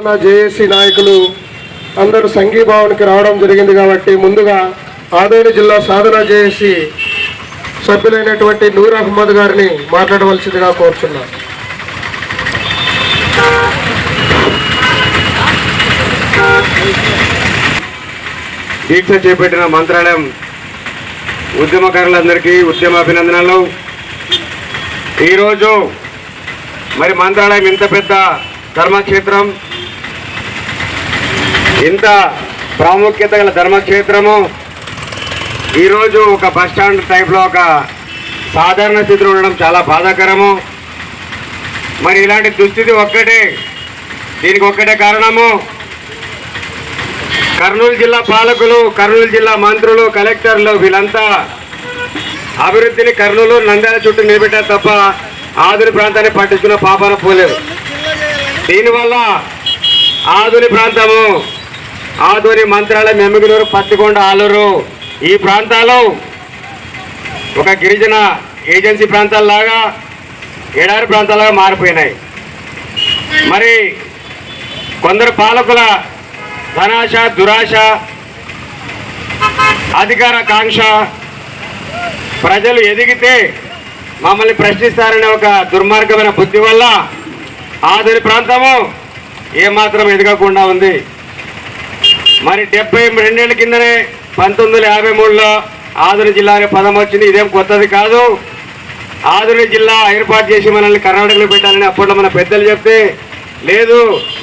ఉన్న జేఏసీ నాయకులు అందరూ సంఘీభావానికి రావడం జరిగింది కాబట్టి ముందుగా ఆదోని జిల్లా సాధన జేఏసీ సభ్యులైనటువంటి నూర్ అహ్మద్ గారిని మాట్లాడవలసిందిగా కోరుచున్నాను. దీక్ష చేపట్టిన మంత్రాలయం ఉద్యమకారులందరికీ ఉద్యమ అభినందనలు. ఈరోజు మరి మంత్రాలయం ఇంత పెద్ద ధర్మక్షేత్రం, ఇంత ప్రాముఖ్యత గల ధర్మక్షేత్రము ఈరోజు ఒక బస్టాండ్ టైప్లో ఒక సాధారణ స్థితిలో ఉండడం చాలా బాధాకరము. మరి ఇలాంటి దుస్థితి దీనికి ఒక్కటే కారణము కర్నూలు జిల్లా పాలకులు, కర్నూలు జిల్లా మంత్రులు, కలెక్టర్లు వీళ్ళంతా అభివృద్ధిని కర్నూలు నంద్యాల చుట్టూ నిలబెట్టారు తప్ప ఆదోని ప్రాంతాన్ని పట్టించుకున్న పాపాన పోలేదు. దీనివల్ల ఆదోని ప్రాంతము, ఆదోని మంత్రాలయం, ఎమ్మిగనూరు, పత్తికొండ, ఆలూరు ఈ ప్రాంతాలు ఒక గిరిజన ఏజెన్సీ ప్రాంతాల్లాగా, ఎడారి ప్రాంతాలుగా మారిపోయినాయి. మరి కొందరు పాలకుల ధనాశ, దురాశ, అధికార కాంక్ష, ప్రజలు ఎదిగితే మమ్మల్ని ప్రశ్నిస్తారనే ఒక దుర్మార్గమైన బుద్ధి వల్ల ఆదోని ప్రాంతము ఏమాత్రం ఎదగకుండా ఉంది. మరి 72 ఏళ్ల కిందనే 1953లో ఆదోని జిల్లాకి పదం వచ్చింది. ఇదేం కొత్తది కాదు. ఆదోని జిల్లా ఏర్పాటు చేసి మనల్ని కర్ణాటకలో పెట్టాలని అప్పట్లో మన పెద్దలు చెప్తే, లేదు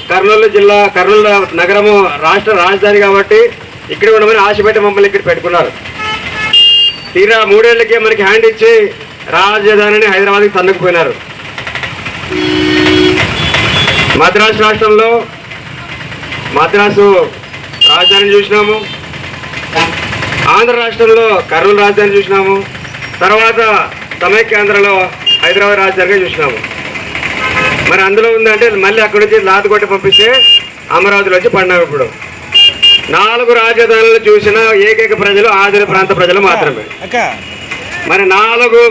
కర్నూలు జిల్లా, కర్నూలు నగరము రాష్ట్ర రాజధాని కాబట్టి ఇక్కడ ఉండమని ఆశపెట్టి మమ్మల్ని ఇక్కడ పెట్టుకున్నారు. తీరా 3 ఏళ్లకే మనకి హ్యాండ్ ఇచ్చి రాజధానిని హైదరాబాద్కి తన్నుకుపోయినారు. మద్రాసు రాష్ట్రంలో మద్రాసు రాజధాని చూసినాము, ఆంధ్ర రాష్ట్రంలో కర్నూలు రాజధాని చూసినాము, తర్వాత సమైక్యాంధ్రలో హైదరాబాద్ రాజధానిగా చూసినాము. మరి అందులో ఉందంటే మళ్ళీ అక్కడి నుంచి లాతుకొట్టి పంపిస్తే అమరావతిలో వచ్చి పడినాం. ఇప్పుడు 4 రాజధానులు చూసిన ఏకైక ప్రజలు ఆదోని ప్రాంత ప్రజలు మాత్రమే. మరి 4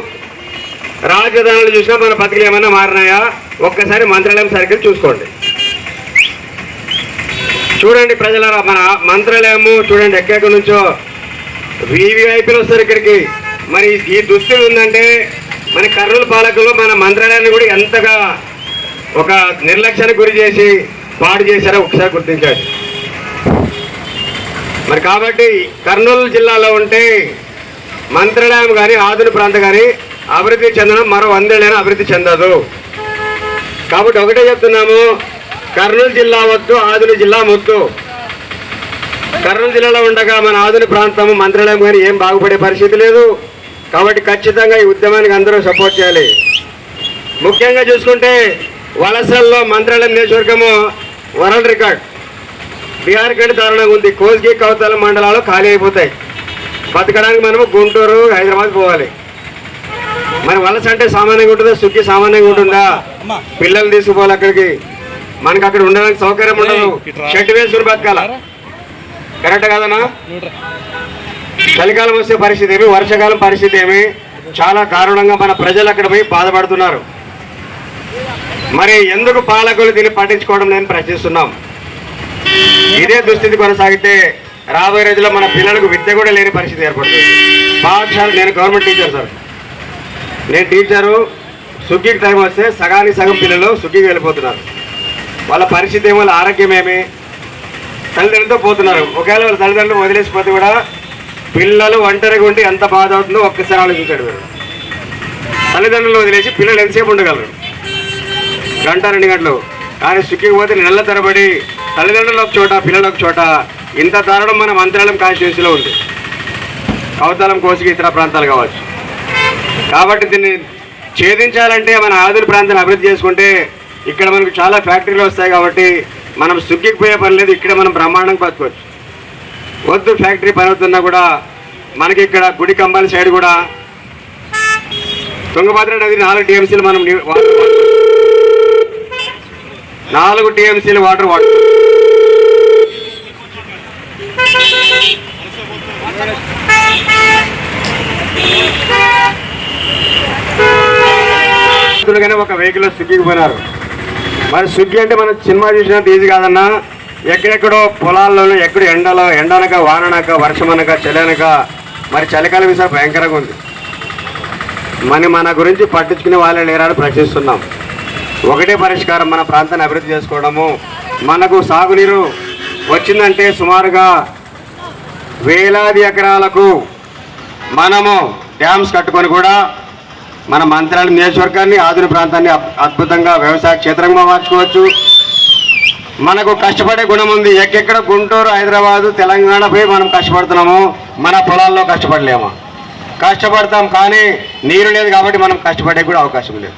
రాజధానులు చూసినా మన బతుకులు ఏమన్నా మారినాయా? ఒక్కసారి మంత్రాలయం సర్కిల్ చూసుకోండి. చూడండి ప్రజల మన మంత్రాలయము చూడండి, ఎక్కడి నుంచో వీవీఐపీలు వస్తారు ఇక్కడికి. మరి ఈ దుస్థితి ఉందంటే మన కర్నూలు పాలకులు మన మంత్రాలయాన్ని కూడా ఎంతగా ఒక నిర్లక్ష్యానికి గురి చేసి పాడు చేశారో ఒకసారి గుర్తించాడు. మరి కాబట్టి కర్నూలు జిల్లాలో ఉంటే మంత్రాలయం కానీ ఆదోని ప్రాంతం కానీ అభివృద్ధి చెందడం మరో 100 ఏళ్ళైనా అభివృద్ధి చెందదు. కాబట్టి ఒకటే చెప్తున్నాము, కర్నూలు జిల్లా వద్దు, ఆదోని జిల్లా ముద్దు. కర్నూలు జిల్లాలో ఉండగా మన ఆదోని ప్రాంతం మంత్రాలయం కానీ ఏం బాగుపడే పరిస్థితి లేదు. కాబట్టి ఖచ్చితంగా ఈ ఉద్యమానికి అందరూ సపోర్ట్ చేయాలి. ముఖ్యంగా చూసుకుంటే వలసల్లో మంత్రాలయం నియోజకవర్గము వరల్డ్ రికార్డ్. బీహార్ కంటే దారుణంగా ఉంది. కోస్గి, కౌతల మండలాలు ఖాళీ అయిపోతాయి. బతకడానికి మనము గుంటూరు, హైదరాబాద్ పోవాలి. మరి వలస అంటే సామాన్యంగా ఉంటుందా? సుఖి సామాన్యంగా ఉంటుందా? పిల్లలు తీసుకుపోవాలి అక్కడికి. మనకు అక్కడ ఉండడానికి సౌకర్యం ఉండదు. షెడ్ వేసుకుని బతకాల. కరెక్ట్ కాదనా? చలికాలం వస్తే పరిస్థితి ఏమి, వర్షాకాలం పరిస్థితి ఏమి, చాలా దారుణంగా మన ప్రజలు అక్కడ పోయి బాధపడుతున్నారు. మరి ఎందుకు పాలకులు దీన్ని పట్టించుకోవడం నేను ప్రశ్నిస్తున్నాం. ఇదే దుస్థితి కొనసాగితే రాబోయే రోజుల్లో మన పిల్లలకు విద్య కూడా లేని పరిస్థితి ఏర్పడుతుంది. పాఠశాల, నేను గవర్నమెంట్ టీచర్ సార్, నేను టీచరు. సుగ్గికి టైం వస్తే సగానికి సగం పిల్లలు సుగ్గికి వెళ్ళిపోతున్నారు. వాళ్ళ పరిస్థితి ఏమో, వాళ్ళ ఆరోగ్యం ఏమి, తల్లిదండ్రులతో పోతున్నారు. ఒకవేళ వాళ్ళ తల్లిదండ్రులు వదిలేసిపోతే కూడా పిల్లలు ఒంటరిగా ఉంటే ఎంత బాధ అవుతుందో ఒక్కసారి ఆలోచించాడు మీరు. తల్లిదండ్రులు వదిలేసి పిల్లలు ఎంతసేపు ఉండగలరు? 1 2 గంటలు. కానీ సుఖికి పోతే నెలల తరబడి తల్లిదండ్రులు ఒక చోట, పిల్లలు ఒక చోట. ఇంత దారుణం మన మంత్రాలయం కాన్స్టిట్యూన్సీలో ఉంది. కౌతలం, కోసిగి, ఇతర ప్రాంతాలు కావచ్చు. కాబట్టి దీన్ని ఛేదించాలంటే మన ఆదోని ప్రాంతాన్ని అభివృద్ధి చేసుకుంటే ఇక్కడ మనకు చాలా ఫ్యాక్టరీలు వస్తాయి. కాబట్టి మనం సుగ్గికి పోయే పని లేదు, ఇక్కడ మనం బ్రహ్మాండంగా బతుకోవచ్చు. వద్దు ఫ్యాక్టరీ పని అవుతున్నా కూడా మనకి ఇక్కడ గుడి కంబాల సైడ్ కూడా తుంగభద్ర నది 4 టీఎంసీలు మనం 4 టీఎంసీలు వాటర్ ఒక వెహికల్ సుగ్గికి పోయినారు. మరి స్విగ్గీ అంటే మనం సినిమా చూసినంత ఈజీ కాదన్నా. ఎక్కడెక్కడో పొలాల్లోనూ ఎక్కడ ఎండనక వాననక వర్షమనక చలనక మరి చలికాలం ఈసారి భయంకరంగా ఉంది. మన గురించి పట్టించుకునే వాళ్ళే లేరని ప్రశ్నిస్తున్నాం. ఒకటే పరిష్కారం, మన ప్రాంతాన్ని అభివృద్ధి చేసుకోవడము. మనకు సాగునీరు వచ్చిందంటే సుమారుగా వేలాది ఎకరాలకు మనము డ్యామ్స్ కట్టుకొని కూడా మన మంత్రాలయం నియోజకవర్గాన్ని ఆధునిక ప్రాంతాన్ని అద్భుతంగా వ్యవసాయ క్షేత్రంగా మార్చుకోవచ్చు. మనకు కష్టపడే గుణం ఉంది. ఎక్కడెక్కడ గుంటూరు, హైదరాబాదు, తెలంగాణ పోయి మనం కష్టపడుతున్నాము, మన పొలాల్లో కష్టపడలేము. కష్టపడతాం కానీ నీరు లేదు కాబట్టి మనం కష్టపడే కూడా అవకాశం లేదు.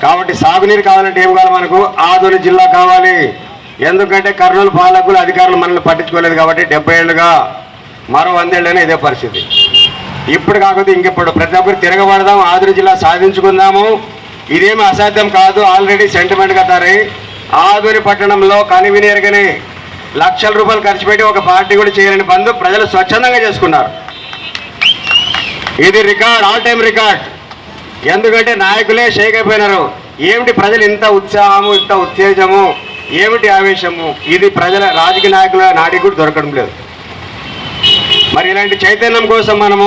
కాబట్టి సాగునీరు కావాలంటే ఏం కావాలి? మనకు ఆధునిక జిల్లా కావాలి. ఎందుకంటే కర్నూలు పాలకులు అధికారులు మనల్ని పట్టించుకోలేదు కాబట్టి 70 ఏళ్ళుగా, మరో 100 ఏళ్ళైనా ఇదే పరిస్థితి. ఇప్పుడు కాకపోతే ఇంకెప్పుడు ప్రతి ఒక్కరు తిరగబడదాం, ఆధునిక జిల్లా సాధించుకుందాము. ఇదేమి అసాధ్యం కాదు. ఆల్రెడీ సెంటిమెంట్గా తయారై ఆధునిక పట్టణంలో కనివినేరుగానే లక్షల రూపాయలు ఖర్చు పెట్టి ఒక పార్టీ కూడా చేయలేని బంధు ప్రజలు స్వచ్ఛందంగా చేసుకున్నారు. ఇది రికార్డ్, ఆల్ టైమ్ రికార్డ్. ఎందుకంటే నాయకులే షేక్ అయిపోయినారు. ఏమిటి ప్రజలు ఇంత ఉత్సాహము, ఇంత ఉత్తేజము, ఏమిటి ఆవేశము? ఇది ప్రజల రాజకీయ నాయకుల నాటికి కూడా దొరకడం లేదు. మరి ఇలాంటి చైతన్యం కోసం మనము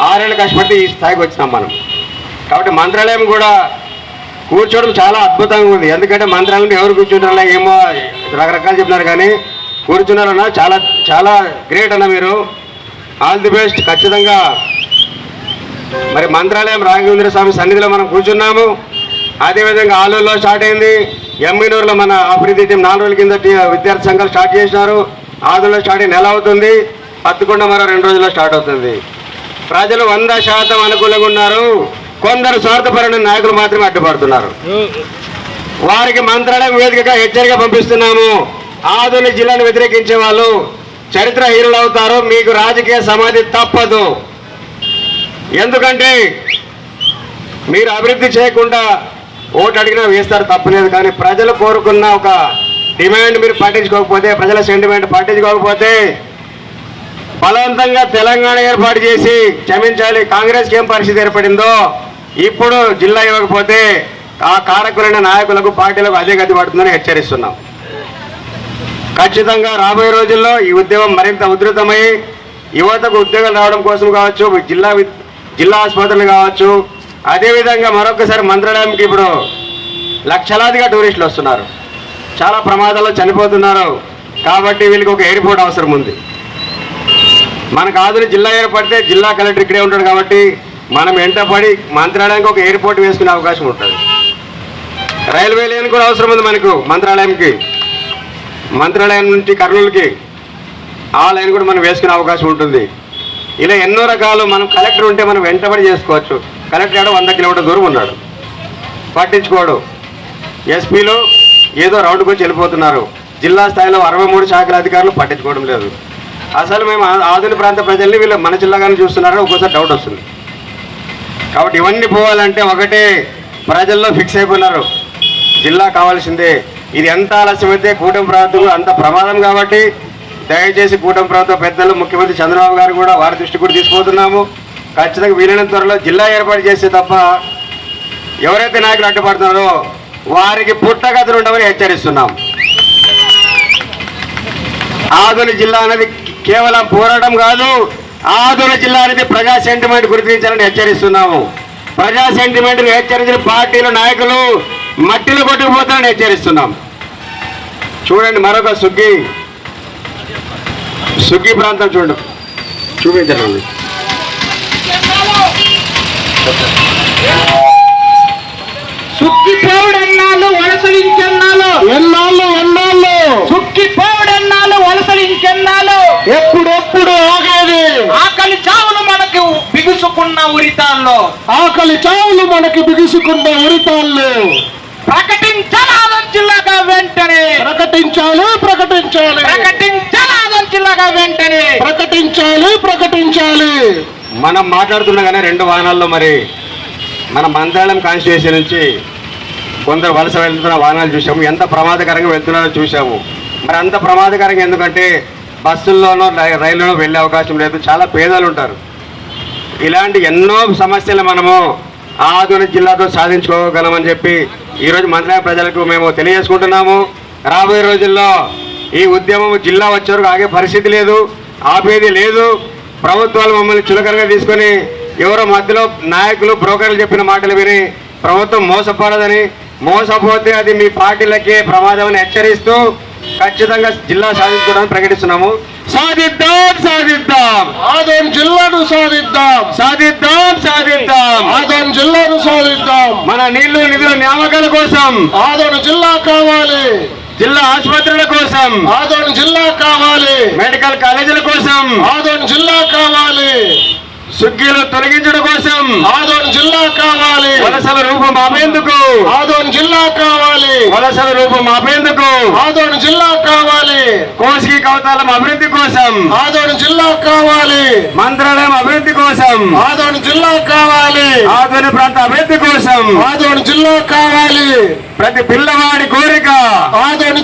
6 ఏళ్ళు కష్టపడి ఈ స్థాయికి వచ్చినాం మనం. కాబట్టి మంత్రాలయం కూడా కూర్చోవడం చాలా అద్భుతంగా ఉంది. ఎందుకంటే మంత్రాలయం ఎవరు కూర్చుంటారో ఏమో రకరకాలు చెప్పినారు కానీ కూర్చున్నారన్నా చాలా చాలా గ్రేట్ అన్న. మీరు ఆల్ ది బెస్ట్. ఖచ్చితంగా మరి మంత్రాలయం రాఘవేంద్ర స్వామి సన్నిధిలో మనం కూర్చున్నాము. అదేవిధంగా ఆలూరులో స్టార్ట్ అయింది, ఎమ్మినూరులో మన అభివృద్ధి టీం 4 రోజుల కింద విద్యార్థి సంఘాలు స్టార్ట్ చేసినారు. ఆలూరులో స్టార్ట్ అయ్యి నెల అవుతుంది. పత్తికొండ మరో 2 రోజుల్లో స్టార్ట్ అవుతుంది. ప్రజలు 100% అనుకూలంగా ఉన్నారు. కొందరు స్వార్థపరమైన నాయకులు మాత్రమే అడ్డుపడుతున్నారు. వారికి మంత్రాలయం వేదికగా హెచ్చరిక పంపిస్తున్నాము. ఆధునిక జిల్లాను వ్యతిరేకించే వాళ్ళు చరిత్రహీనులు అవుతారు. మీకు రాజకీయ సమాధి తప్పదు. ఎందుకంటే మీరు అభివృద్ధి చేయకుండా ఓటు అడిగినా వేస్తారు, తప్పలేదు. కానీ ప్రజలు కోరుకున్న ఒక డిమాండ్ మీరు పట్టించుకోకపోతే, ప్రజల సెంటిమెంట్ పట్టించుకోకపోతే బలవంతంగా తెలంగాణ ఏర్పాటు చేసి, క్షమించాలి, కాంగ్రెస్కి ఏం పరిస్థితి ఏర్పడిందో ఇప్పుడు జిల్లా ఇవ్వకపోతే ఆ కారకులైన నాయకులకు, పార్టీలకు అదే గతి పడుతుందని హెచ్చరిస్తున్నాం. ఖచ్చితంగా రాబోయే రోజుల్లో ఈ ఉద్యమం మరింత ఉధృతమై యువతకు ఉద్యోగాలు రావడం కోసం కావచ్చు, జిల్లా ఆసుపత్రులు కావచ్చు. అదేవిధంగా మరొకసారి మంత్రాలయంకి ఇప్పుడు లక్షలాదిగా టూరిస్టులు వస్తున్నారు. చాలా ప్రమాదాల్లో చనిపోతున్నారు. కాబట్టి వీళ్ళకి ఒక ఎయిర్పోర్ట్ అవసరం ఉంది. మనకు ఆధునిక జిల్లా ఏర్పడితే జిల్లా కలెక్టర్ ఇక్కడే ఉంటాడు కాబట్టి మనం వెంటపడి మంత్రాలయానికి ఒక ఎయిర్పోర్ట్ వేసుకునే అవకాశం ఉంటుంది. రైల్వే లైన్ కూడా అవసరం ఉంది మనకు మంత్రాలయంకి. మంత్రాలయం నుంచి కర్నూలుకి ఆ లైన్ కూడా మనం వేసుకునే అవకాశం ఉంటుంది. ఇలా ఎన్నో రకాలు. మనం కలెక్టర్ ఉంటే మనం వెంటబడి చేసుకోవచ్చు. కలెక్టర్ ఆడ 100 కిలోమీటర్ల దూరం ఉన్నాడు, పట్టించుకోడు. ఎస్పీలు ఏదో రౌండ్కి వచ్చి వెళ్ళిపోతున్నారు. జిల్లా స్థాయిలో 63 శాఖల అధికారులు పట్టించుకోవడం లేదు. అసలు మేము ఆధునిక ప్రాంత ప్రజల్ని వీళ్ళు మన జిల్లాగానే చూస్తున్నారని ఒక్కోసారి డౌట్ వస్తుంది. కాబట్టి ఇవన్నీ పోవాలంటే ఒకటే, ప్రజల్లో ఫిక్స్ అయిపోయినారు, జిల్లా కావాల్సిందే. ఇది ఎంత ఆలస్యమైతే కూటమి ప్రభుత్వం అంత ప్రమాదం. కాబట్టి దయచేసి కూటమి ప్రభుత్వ పెద్దలు, ముఖ్యమంత్రి చంద్రబాబు గారు కూడా వారి దృష్టి కూడా తీసుకుపోతున్నాము. ఖచ్చితంగా వీలైనంత త్వరలో జిల్లా ఏర్పాటు చేస్తే తప్ప ఎవరైతే నాయకులు అడ్డుపడుతున్నారో వారికి పుట్టగతులు ఉండవని హెచ్చరిస్తున్నాం. ఆధునిక జిల్లా అనేది కేవలం పోరాటం కాదు, ఆధునిక జిల్లా అనేది ప్రజా సెంటిమెంట్ గుర్తించాలని హెచ్చరిస్తున్నాము. ప్రజా సెంటిమెంట్ని హెచ్చరించిన పార్టీల నాయకులు మట్టిలో కొట్టుకుపోతారని హెచ్చరిస్తున్నాం. చూడండి, మరొక సుగ్గి ప్రాంతం చూపించండి. సుక్కిపోవుడన్నాళ్ళు వలసలించెన్నాళ్ళు, ఎన్నాళ్ళు సుక్కిపోవుడన్నాళ్ళు వలసలించెన్నాళ్ళు, ఎప్పుడెప్పుడు ఆగేది ఆకలి చావులు మనకు బిగుసుకున్న ఉరితాల్లో, ఆకలి చావులు మనకి బిగుసుకున్న ఉరితాళ్ళు. ప్రకటించాలి ఆదం జిల్లాగా వెంటనే, ప్రకటించాలి ఆదం జిల్లాగా వెంటనే ప్రకటించాలి. మనం మాట్లాడుతుండగానే 2 వాహనాల్లో మరి మన మంత్రాలయం కాన్స్టిట్యూన్సీ నుంచి కొందరు వలస వెళ్తున్న వాహనాలు చూసాము. ఎంత ప్రమాదకరంగా వెళ్తున్నారో చూసాము. మరి అంత ప్రమాదకరంగా ఎందుకంటే బస్సుల్లోనో రైల్లోనో వెళ్ళే అవకాశం లేదు. చాలా పేదలు ఉంటారు. ఇలాంటి ఎన్నో సమస్యలు మనము ఆధునిక జిల్లాతో సాధించుకోగలమని చెప్పి ఈరోజు మంత్రాలయ ప్రజలకు మేము తెలియజేసుకుంటున్నాము. రాబోయే రోజుల్లో ఈ ఉద్యమం జిల్లా వచ్చే వరకు ఆగే పరిస్థితి లేదు, ఆపేది లేదు. ప్రభుత్వాలు మమ్మల్ని చులకనగా తీసుకొని ఎవరో మధ్యలో నాయకులు బ్రోకర్లు చెప్పిన మాటలు విని ప్రభుత్వం మోసపడదని, మోసపోతే అది మీ పార్టీలకే ప్రమాదం అని హెచ్చరిస్తూ ఖచ్చితంగా జిల్లా సాధించుకోవడానికి ప్రకటిస్తున్నాము. సాధిద్దాం సాధిద్దాం ఆదోని జిల్లాను సాధిద్దాం, సాధిద్దాం సాధిద్దాం. ఆదోని జిల్లాను సాధిద్దాం. మన నీళ్లు నిధుల నియామకాల కోసం, ఆదోని జిల్లా కావాలి, జిల్లా ఆసుపత్రుల కోసం, ఆదోని జిల్లా కావాలి, మెడికల్ కాలేజీల కోసం, ఆదోని జిల్లా కావాలి, సుగ్గిలు తొలగించడం కోసం, ఆదోని జిల్లా కావాలి, వలసల రూపం ఆపేందుకు, ఆదోని జిల్లా కావాలి, వలసల రూపం ఆపేందుకు, ఆదోని జిల్లా కావాలి, కోసికి కవతాలం అభివృద్ధి కోసం, ఆదోని జిల్లా కావాలి, మంత్రాలయం అభివృద్ధి కోసం, ఆదోని జిల్లా కావాలి, ఆదోని ప్రాంత అభివృద్ధి కోసం, ఆదోని జిల్లా కావాలి, ప్రతి పిల్లవాడి కోరిక ఆదోని